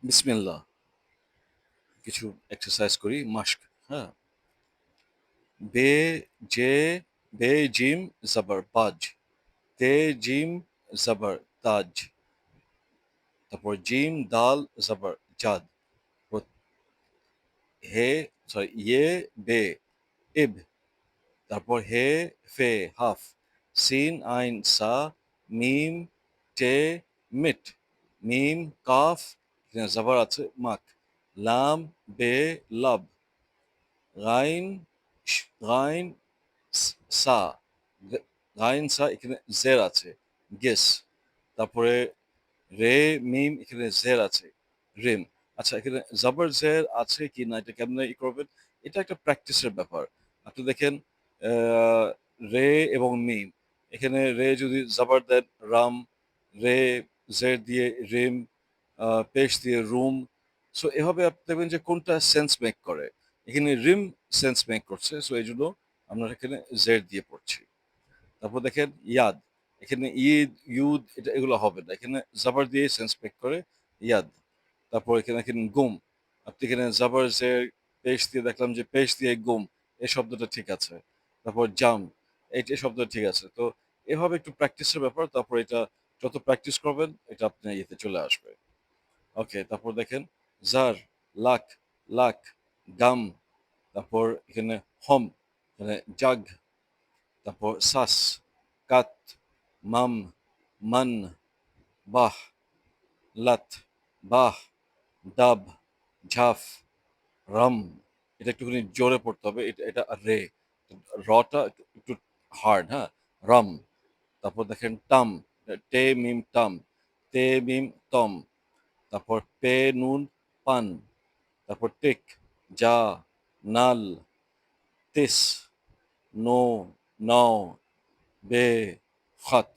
বিসমিল্লাহ। কিছু এক্সারসাইজ করি মাশক। হ্যাঁ, বে জে বে জিম জবর বাজ, তে জিম জবর তাজ, তারপর জিম দাল জবর জাদ, তারপর হে সরি ইয়ে বে ইব, তারপর হে ফে হাফ, সিন আইন সা, মিম টে মিট, মিম কাফ এখানে জবর আছে মাক, লাম বে লাব, গাইন গাইন সা, গাইন সা এখানে জের আছে গেস, তারপরে রে মিম এখানে জের আছে রিম। আচ্ছা, এখানে জবর জের আছে কি না এটা কেমনে করবেন, এটা একটা প্র্যাকটিসের ব্যাপার। আপনি দেখেন আহ, রে এবং মিম, এখানে রে যদি জবর দেন রাম, রে জের দিয়ে রিম, পেশ দিয়ে রুম। সো এভাবে আপনি দেখবেন যে কোনটা সেন্স মেক করে। এখানে রিম সেন্স মেক করছে, সো এই জন্য আমরা এখানে জের দিয়ে পড়ছি। তারপর দেখেন ইয়াদ, এখানে ঈদ ইউদ এটা এগুলো হবে না, এখানে জাবার দিয়ে সেন্স মেক করে ইয়াদ। তারপর এখানে এখানে গুম, আপনি এখানে জাবার যে পেশ দিয়ে দেখলাম যে পেশ দিয়ে গুম, এই শব্দটা ঠিক আছে। তারপর জাম, এই শব্দটা ঠিক আছে। তো এভাবে একটু প্র্যাকটিসের ব্যাপার, তারপর এটা যত প্র্যাকটিস করবেন এটা আপনার ইয়েতে চলে আসবে। ওকে, তারপর দেখেন জার, লাক, লাক, গাম, তারপর এখানে হম, এখানে জাগ, তারপর সাস, কাত, মাম, মান, বাহ, লাত, বাহ, দাব, ঝাফ, রাম। এটা একটুখানি জোরে পড়তে হবে, এটা এটা রে, রটা একটু হার্ড। হ্যাঁ, রাম। তারপর দেখেন টাম, টে মিম টাম, তে মিম তম, তারপর পে নুন পান, তারপর টিক, যা, নাল, তিস, নো, নাও, বে, খাত।